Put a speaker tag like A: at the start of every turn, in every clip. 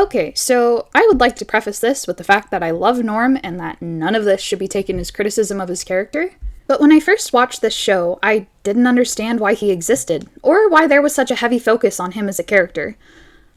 A: Okay, so I would like to preface this with the fact that I love Norm and that none of this should be taken as criticism of his character. But when I first watched this show, I didn't understand why he existed, or why there was such a heavy focus on him as a character.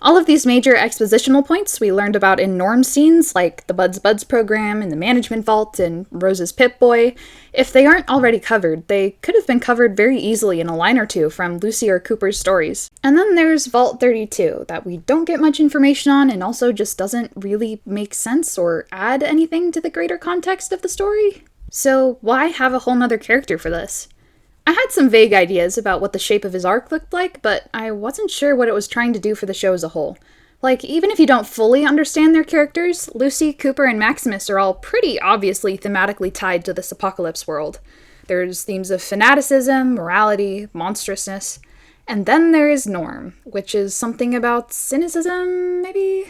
A: All of these major expositional points we learned about in Norm's scenes, like the Buds Buds program and the management vault and Rose's Pip-Boy, if they aren't already covered, they could have been covered very easily in a line or two from Lucy or Cooper's stories. And then there's Vault 32, that we don't get much information on and also just doesn't really make sense or add anything to the greater context of the story. So why have a whole nother character for this? I had some vague ideas about what the shape of his arc looked like, but I wasn't sure what it was trying to do for the show as a whole. Like, even if you don't fully understand their characters, Lucy, Cooper, and Maximus are all pretty obviously thematically tied to this apocalypse world. There's themes of fanaticism, morality, monstrousness, and then there is Norm, which is something about cynicism, maybe?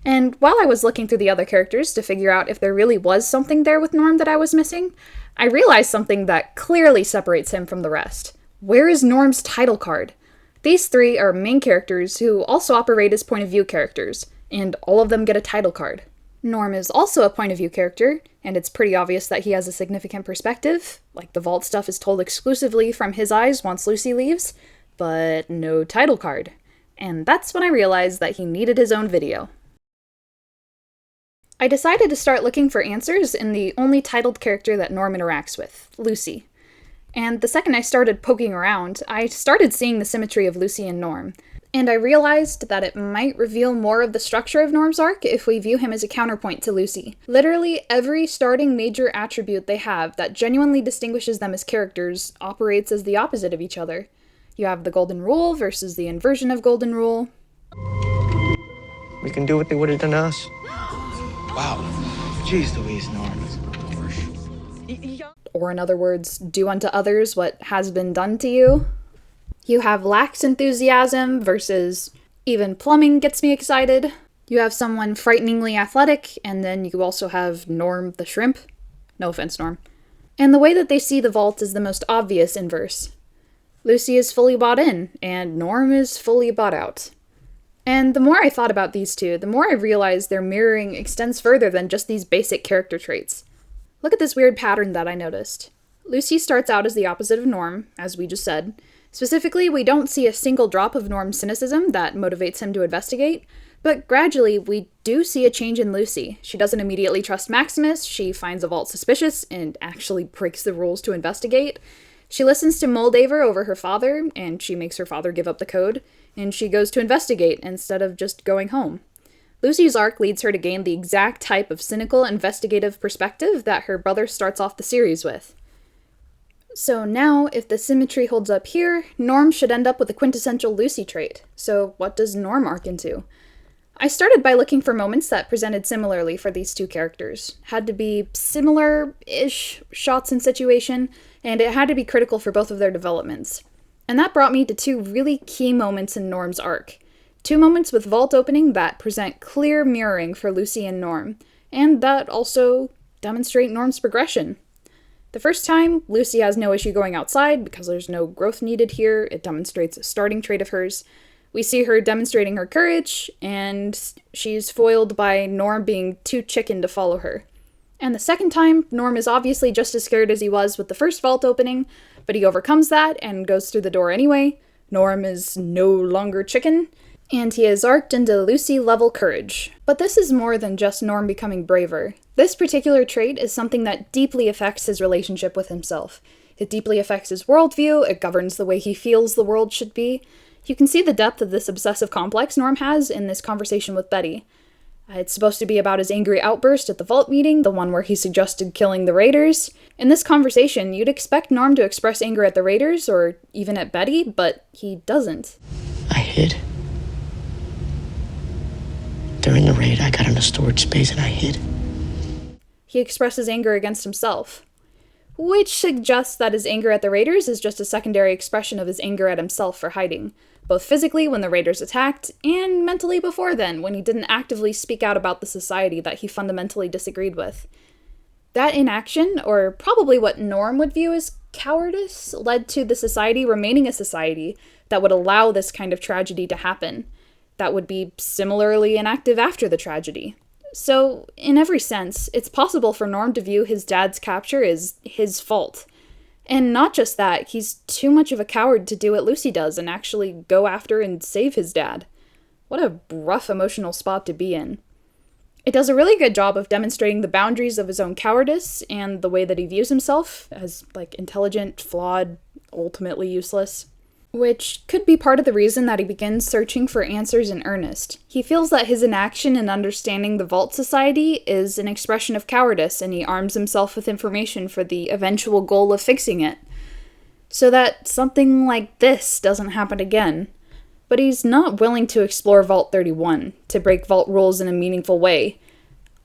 A: And while I was looking through the other characters to figure out if there really was something there with Norm that I was missing, I realized something that clearly separates him from the rest. Where is Norm's title card? These three are main characters who also operate as point-of-view characters, and all of them get a title card. Norm is also a point-of-view character, and it's pretty obvious that he has a significant perspective, like the vault stuff is told exclusively from his eyes once Lucy leaves, but no title card. And that's when I realized that he needed his own video. I decided to start looking for answers in the only titled character that Norm interacts with, Lucy. And the second I started poking around, I started seeing the symmetry of Lucy and Norm. And I realized that it might reveal more of the structure of Norm's arc if we view him as a counterpoint to Lucy. Literally every starting major attribute they have that genuinely distinguishes them as characters operates as the opposite of each other. You have the Golden Rule versus the inversion of Golden Rule.
B: We can do what they would have done to us.
C: Wow. Jeez Louise, Norm.
A: Or in other words, do unto others what has been done to you. You have lax enthusiasm versus even plumbing gets me excited. You have someone frighteningly athletic, and then you also have Norm the Shrimp. No offense, Norm. And the way that they see the vault is the most obvious inverse. Lucy is fully bought in, and Norm is fully bought out. And the more I thought about these two, the more I realized their mirroring extends further than just these basic character traits. Look at this weird pattern that I noticed. Lucy starts out as the opposite of Norm, as we just said. Specifically, we don't see a single drop of Norm's cynicism that motivates him to investigate, but gradually we do see a change in Lucy. She doesn't immediately trust Maximus, she finds the vault suspicious, and actually breaks the rules to investigate. She listens to Moldaver over her father, and she makes her father give up the code, and she goes to investigate instead of just going home. Lucy's arc leads her to gain the exact type of cynical, investigative perspective that her brother starts off the series with. So now, if the symmetry holds up here, Norm should end up with a quintessential Lucy trait. So what does Norm arc into? I started by looking for moments that presented similarly for these two characters. Had to be similar-ish shots and situation, and it had to be critical for both of their developments. And that brought me to two really key moments in Norm's arc. Two moments with vault opening that present clear mirroring for Lucy and Norm, and that also demonstrate Norm's progression. The first time, Lucy has no issue going outside because there's no growth needed here. It demonstrates a starting trait of hers. We see her demonstrating her courage, and she's foiled by Norm being too chicken to follow her. And the second time, Norm is obviously just as scared as he was with the first vault opening, but he overcomes that and goes through the door anyway. Norm is no longer chicken, and he is arced into Lucy-level courage. But this is more than just Norm becoming braver. This particular trait is something that deeply affects his relationship with himself. It deeply affects his worldview, it governs the way he feels the world should be. You can see the depth of this obsessive complex Norm has in this conversation with Betty. It's supposed to be about his angry outburst at the vault meeting, the one where he suggested killing the Raiders. In this conversation, you'd expect Norm to express anger at the Raiders, or even at Betty, but he doesn't.
B: I hid. During the raid, I got in a storage space and I hid.
A: He expresses anger against himself, which suggests that his anger at the Raiders is just a secondary expression of his anger at himself for hiding, both physically when the Raiders attacked, and mentally before then, when he didn't actively speak out about the society that he fundamentally disagreed with. That inaction, or probably what Norm would view as cowardice, led to the society remaining a society that would allow this kind of tragedy to happen. that would be similarly inactive after the tragedy. So, in every sense, it's possible for Norm to view his dad's capture as his fault. And not just that, he's too much of a coward to do what Lucy does and actually go after and save his dad. What a rough emotional spot to be in. It does a really good job of demonstrating the boundaries of his own cowardice and the way that he views himself as, intelligent, flawed, ultimately useless. Which could be part of the reason that he begins searching for answers in earnest. He feels that his inaction in understanding the Vault Society is an expression of cowardice, and he arms himself with information for the eventual goal of fixing it, so that something like this doesn't happen again. But he's not willing to explore Vault 31, to break Vault rules in a meaningful way,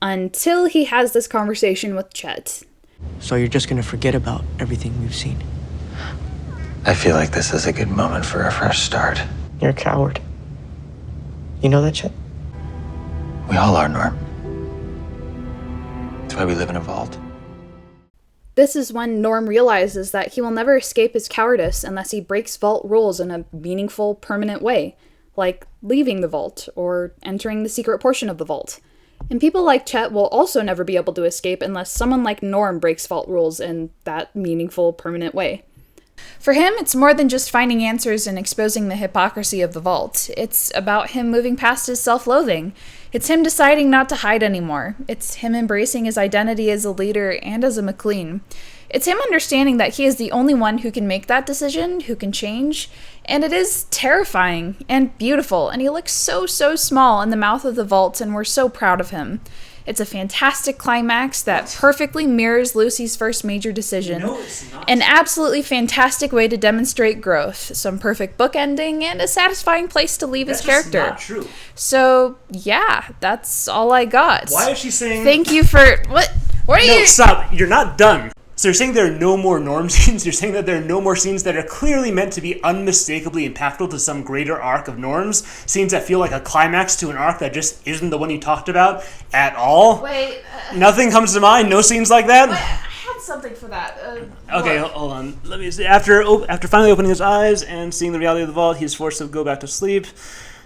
A: until he has this conversation with Chet.
B: So you're just gonna forget about everything we've seen?
D: I feel like this is a good moment for a fresh start.
B: You're a coward. You know that, Chet?
D: We all are, Norm. That's why we live in a vault.
A: This is when Norm realizes that he will never escape his cowardice unless he breaks Vault rules in a meaningful, permanent way, like leaving the Vault, or entering the secret portion of the Vault. And people like Chet will also never be able to escape unless someone like Norm breaks Vault rules in that meaningful, permanent way. For him, it's more than just finding answers and exposing the hypocrisy of the Vault. It's about him moving past his self-loathing. It's him deciding not to hide anymore. It's him embracing his identity as a leader and as a McLean. It's him understanding that he is the only one who can make that decision, who can change, and it is terrifying and beautiful, and he looks so small in the mouth of the Vault, and we're so proud of him. It's a fantastic climax that perfectly mirrors Lucy's first major decision.
E: No, it's not.
A: An absolutely fantastic way to demonstrate growth, some perfect bookending, and a satisfying place to leave his character.
E: That's just not true.
A: So, yeah, that's all I got.
E: Why is she saying...
A: Thank you for... What are you...
E: No, stop. You're not done. So you're saying there are no more Norm scenes? You're saying that there are no more scenes that are clearly meant to be unmistakably impactful to some greater arc of Norm's? Scenes that feel like a climax to an arc that just isn't the one you talked about at all?
A: Wait.
E: Nothing comes to mind? No scenes like that?
A: Wait, I had something for that.
E: Okay,
A: what?
E: hold on. Let me see. After finally opening his eyes and seeing the reality of the Vault, he's forced to go back to sleep.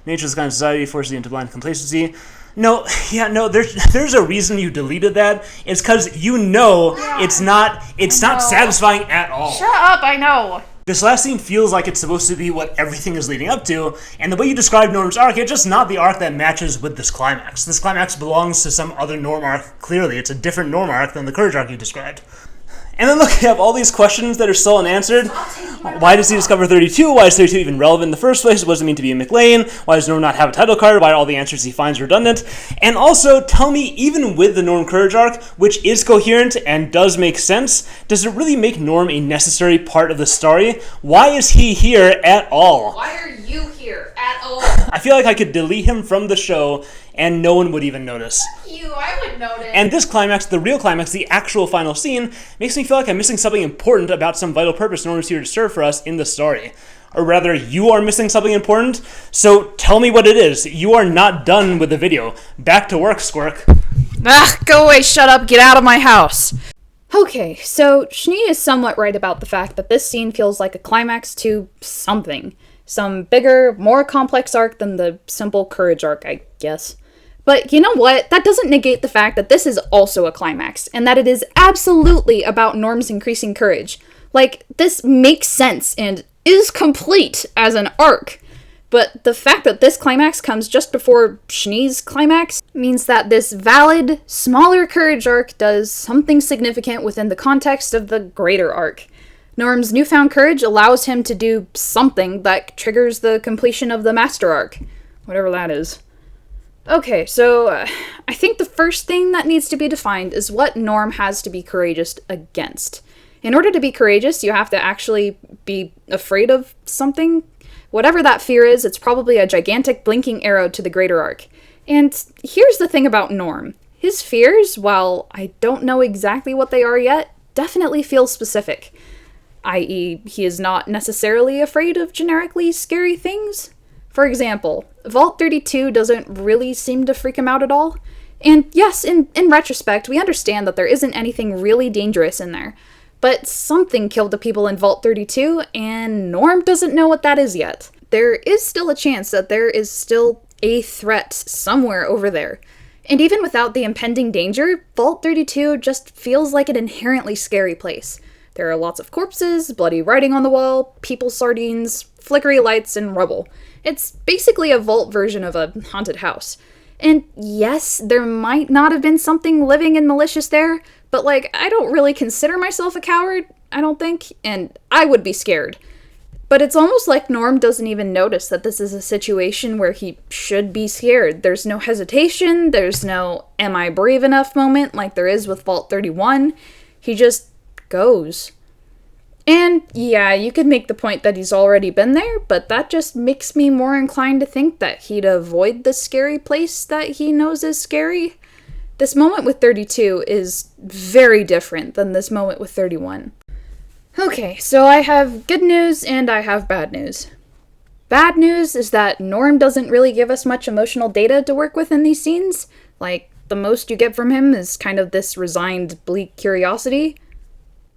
E: Nature's kind of society forces you into blind complacency. No, there's a reason you deleted that. It's because you know it's not satisfying at all.
A: Shut up, I know.
E: This last scene feels like it's supposed to be what everything is leading up to, and the way you describe Norm's arc, it's just not the arc that matches with this climax. This climax belongs to some other Norm arc, clearly. It's a different Norm arc than the Courage arc you described. And then look, you have all these questions that are still unanswered. Why does he discover 32? Why is 32 even relevant in the first place? What does it mean to be a McLean? Why does Norm not have a title card? Why are all the answers he finds redundant? And also, tell me, even with the Norm Courage arc, which is coherent and does make sense, does it really make Norm a necessary part of the story? Why is he here at all?
A: Why are you here at all?
E: I feel like I could delete him from the show and no one would even notice.
A: I would notice.
E: And this climax, the real climax, the actual final scene, makes me feel like I'm missing something important about some vital purpose Norm is here to serve for us in the story. Or rather, you are missing something important, so tell me what it is. You are not done with the video. Back to work, Squirk.
A: Go away, shut up, get out of my house. Okay, so Schnee is somewhat right about the fact that this scene feels like a climax to something. Some bigger, more complex arc than the simple Courage arc, I guess. But you know what? That doesn't negate the fact that this is also a climax, and that it is absolutely about Norm's increasing courage. This makes sense and is complete as an arc. But the fact that this climax comes just before Schnee's climax means that this valid, smaller Courage arc does something significant within the context of the greater arc. Norm's newfound courage allows him to do something that triggers the completion of the Master arc. Whatever that is. Okay, so I think the first thing that needs to be defined is what Norm has to be courageous against. In order to be courageous, you have to actually be afraid of something. Whatever that fear is, it's probably a gigantic blinking arrow to the greater arc. And here's the thing about Norm. His fears, while I don't know exactly what they are yet, definitely feel specific. I.e., he is not necessarily afraid of generically scary things. For example, Vault 32 doesn't really seem to freak him out at all. And yes, in retrospect, we understand that there isn't anything really dangerous in there. But something killed the people in Vault 32, and Norm doesn't know what that is yet. There is still a chance that there is still a threat somewhere over there. And even without the impending danger, Vault 32 just feels like an inherently scary place. There are lots of corpses, bloody writing on the wall, people sardines, flickery lights, and rubble. It's basically a vault version of a haunted house. And yes, there might not have been something living and malicious there, but I don't really consider myself a coward, I don't think, and I would be scared. But it's almost like Norm doesn't even notice that this is a situation where he should be scared. There's no hesitation, there's no am I brave enough moment like there is with Vault 31. He just goes. And yeah, you could make the point that he's already been there, but that just makes me more inclined to think that he'd avoid the scary place that he knows is scary. This moment with 32 is very different than this moment with 31. Okay, so I have good news and I have bad news. Bad news is that Norm doesn't really give us much emotional data to work with in these scenes. The most you get from him is kind of this resigned, bleak curiosity.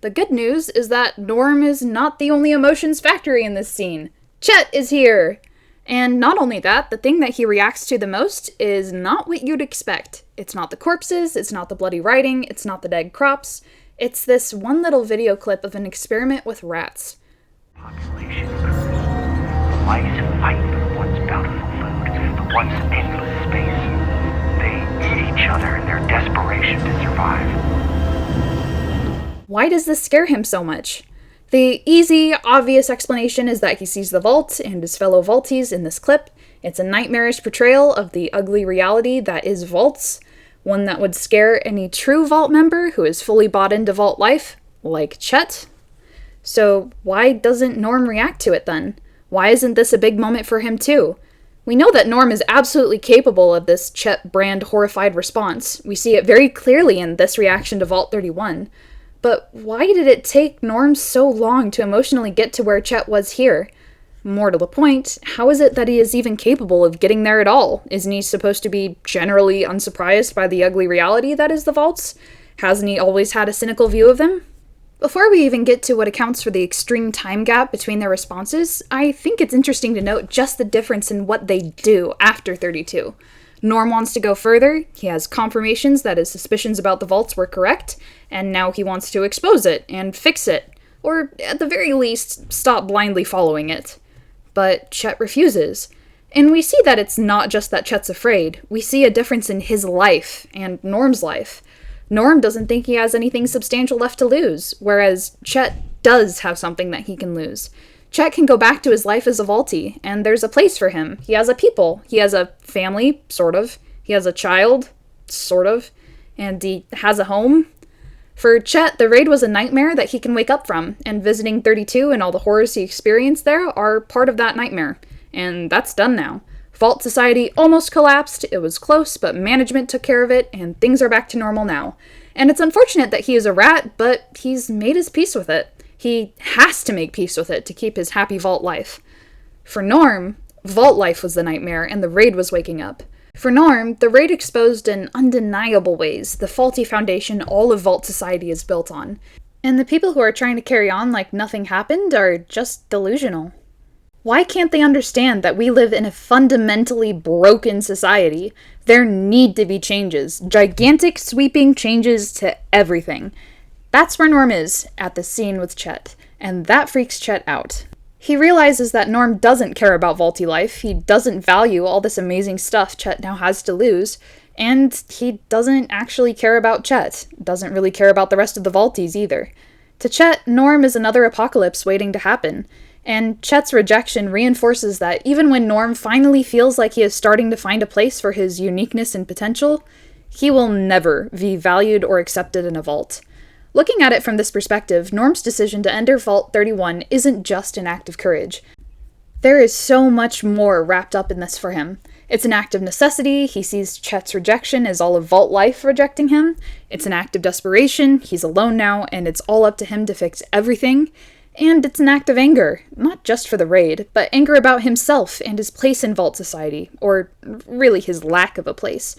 A: The good news is that Norm is not the only emotions factory in this scene. Chet is here! And not only that, the thing that he reacts to the most is not what you'd expect. It's not the corpses, it's not the bloody writing, it's not the dead crops. It's this one little video clip of an experiment with rats.
F: Population grows. The mice fight for once bountiful food, for once endless space. They eat each other in their desperation to survive.
A: Why does this scare him so much? The easy, obvious explanation is that he sees the vault and his fellow vaulties in this clip. It's a nightmarish portrayal of the ugly reality that is vaults, one that would scare any true Vault member who is fully bought into Vault life, like Chet. So why doesn't Norm react to it then? Why isn't this a big moment for him too? We know that Norm is absolutely capable of this Chet brand horrified response. We see it very clearly in this reaction to Vault 31. But why did it take Norm so long to emotionally get to where Chet was here? More to the point, how is it that he is even capable of getting there at all? Isn't he supposed to be generally unsurprised by the ugly reality that is the vaults? Hasn't he always had a cynical view of them? Before we even get to what accounts for the extreme time gap between their responses, I think it's interesting to note just the difference in what they do after 32. Norm wants to go further, he has confirmations that his suspicions about the vaults were correct, and now he wants to expose it and fix it, or at the very least, stop blindly following it. But Chet refuses. And we see that it's not just that Chet's afraid. We see a difference in his life and Norm's life. Norm doesn't think he has anything substantial left to lose, whereas Chet does have something that he can lose. Chet can go back to his life as a vaultie, and there's a place for him. He has a people. He has a family, sort of. He has a child, sort of. And he has a home. For Chet, the raid was a nightmare that he can wake up from, and visiting 32 and all the horrors he experienced there are part of that nightmare. And that's done now. Vault Society almost collapsed, it was close, but management took care of it, and things are back to normal now. And it's unfortunate that he is a rat, but he's made his peace with it. He has to make peace with it to keep his happy Vault life. For Norm, Vault life was the nightmare, and the raid was waking up. For Norm, the raid exposed in undeniable ways the faulty foundation all of Vault Society is built on. And the people who are trying to carry on like nothing happened are just delusional. Why can't they understand that we live in a fundamentally broken society? There need to be changes. Gigantic, sweeping changes to everything. That's where Norm is, at the scene with Chet. And that freaks Chet out. He realizes that Norm doesn't care about Vaulty life, he doesn't value all this amazing stuff Chet now has to lose, and he doesn't actually care about Chet, doesn't really care about the rest of the Vaulties either. To Chet, Norm is another apocalypse waiting to happen, and Chet's rejection reinforces that even when Norm finally feels like he is starting to find a place for his uniqueness and potential, he will never be valued or accepted in a vault. Looking at it from this perspective, Norm's decision to enter Vault 31 isn't just an act of courage. There is so much more wrapped up in this for him. It's an act of necessity, he sees Chet's rejection as all of Vault life rejecting him. It's an act of desperation, he's alone now, and it's all up to him to fix everything. And it's an act of anger, not just for the raid, but anger about himself and his place in Vault Society, or really his lack of a place.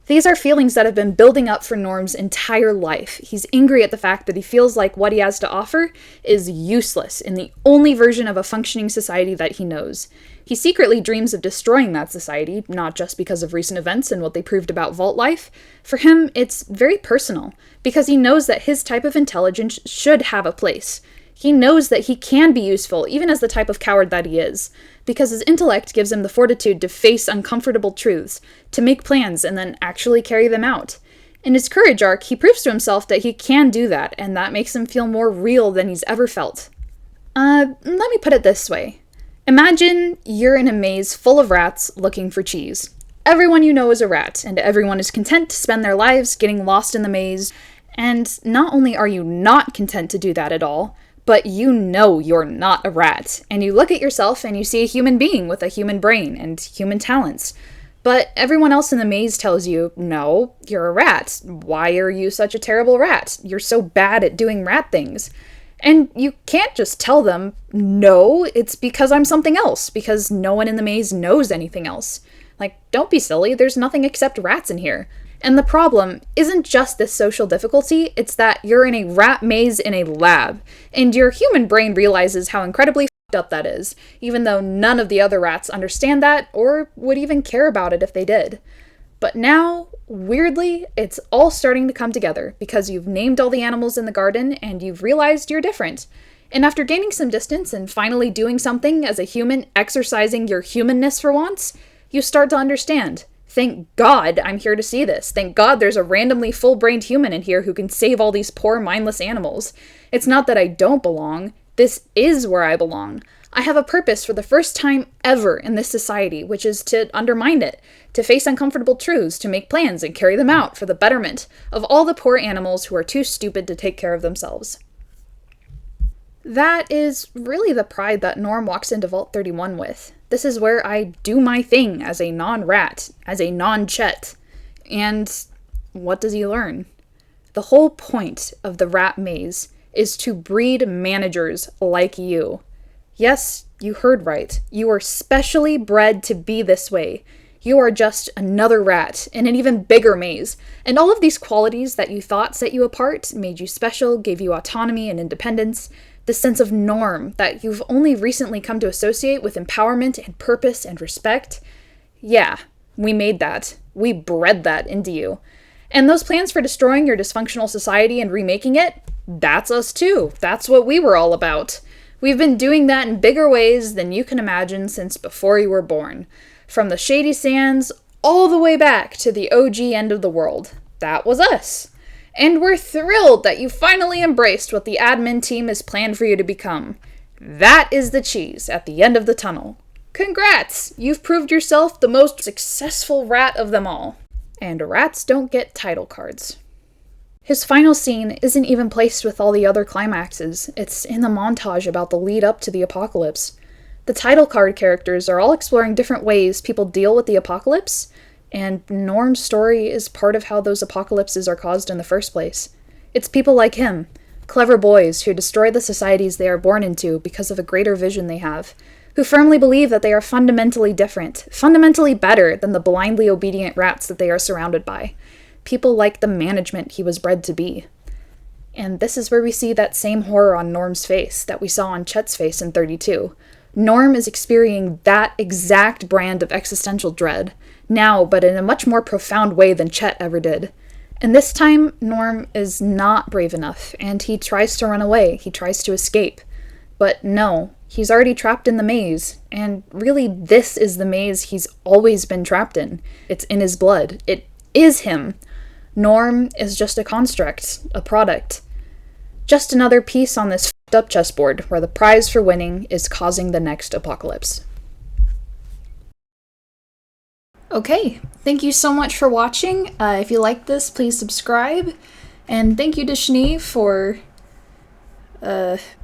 A: These are feelings that have been building up for Norm's entire life. He's angry at the fact that he feels like what he has to offer is useless in the only version of a functioning society that he knows. He secretly dreams of destroying that society, not just because of recent events and what they proved about Vault life. For him, it's very personal, because he knows that his type of intelligence should have a place. He knows that he can be useful, even as the type of coward that he is, because his intellect gives him the fortitude to face uncomfortable truths, to make plans and then actually carry them out. In his courage arc, he proves to himself that he can do that, and that makes him feel more real than he's ever felt. Let me put it this way. Imagine you're in a maze full of rats looking for cheese. Everyone you know is a rat, and everyone is content to spend their lives getting lost in the maze, and not only are you not content to do that at all, but you know you're not a rat, and you look at yourself and you see a human being with a human brain and human talents. But everyone else in the maze tells you, no, you're a rat. Why are you such a terrible rat? You're so bad at doing rat things. And you can't just tell them, no, it's because I'm something else, because no one in the maze knows anything else. Like, don't be silly, there's nothing except rats in here. And the problem isn't just this social difficulty, it's that you're in a rat maze in a lab, and your human brain realizes how incredibly fucked up that is, even though none of the other rats understand that or would even care about it if they did. But now, weirdly, it's all starting to come together, because you've named all the animals in the garden and you've realized you're different. And after gaining some distance and finally doing something as a human, exercising your humanness for once, you start to understand. Thank God I'm here to see this. Thank God there's a randomly full-brained human in here who can save all these poor, mindless animals. It's not that I don't belong. This is where I belong. I have a purpose for the first time ever in this society, which is to undermine it, to face uncomfortable truths, to make plans and carry them out for the betterment of all the poor animals who are too stupid to take care of themselves. That is really the pride that Norm walks into Vault 31 with. This is where I do my thing as a non-rat, as a non-Chet. And what does he learn? The whole point of the rat maze is to breed managers like you. Yes, you heard right. You are specially bred to be this way. You are just another rat in an even bigger maze. And all of these qualities that you thought set you apart, made you special, gave you autonomy and independence, the sense of norm that you've only recently come to associate with empowerment and purpose and respect. Yeah, we made that. We bred that into you. And those plans for destroying your dysfunctional society and remaking it, that's us too. That's what we were all about. We've been doing that in bigger ways than you can imagine since before you were born. From the Shady Sands all the way back to the OG end of the world. That was us. And we're thrilled that you finally embraced what the admin team has planned for you to become. That is the cheese at the end of the tunnel. Congrats! You've proved yourself the most successful rat of them all. And rats don't get title cards. His final scene isn't even placed with all the other climaxes. It's in the montage about the lead up to the apocalypse. The title card characters are all exploring different ways people deal with the apocalypse, and Norm's story is part of how those apocalypses are caused in the first place. It's people like him, clever boys who destroy the societies they are born into because of a greater vision they have, who firmly believe that they are fundamentally different, fundamentally better than the blindly obedient rats that they are surrounded by. People like the management he was bred to be. And this is where we see that same horror on Norm's face that we saw on Chet's face in 32. Norm is experiencing that exact brand of existential dread, now, but in a much more profound way than Chet ever did. And this time, Norm is not brave enough, and he tries to run away, he tries to escape. But no, he's already trapped in the maze, and really this is the maze he's always been trapped in. It's in his blood. It is him. Norm is just a construct, a product. Just another piece on this f***ed up chessboard where the prize for winning is causing the next apocalypse. Okay, thank you so much for watching. If you like this, please subscribe. And thank you to Shani for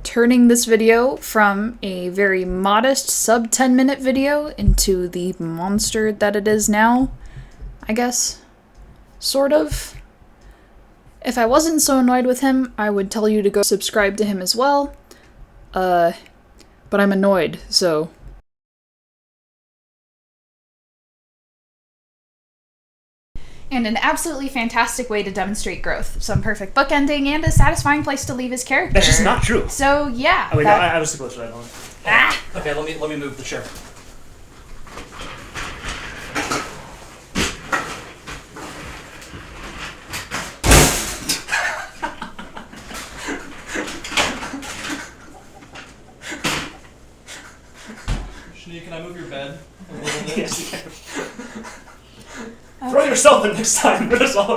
A: turning this video from a very modest sub 10-minute video into the monster that it is now, I guess. Sort of. If I wasn't so annoyed with him, I would tell you to go subscribe to him as well. But I'm annoyed, so... And an absolutely fantastic way to demonstrate growth. Some perfect bookending and a satisfying place to leave his character.
E: That's just not true.
A: So, yeah.
E: Oh, wait, no, I was too close to that one.
A: Ah!
G: Okay, let me move the chair. Shani, can I move your bed a little bit?
E: Yes, you can. Throw yourself in next time. We're just all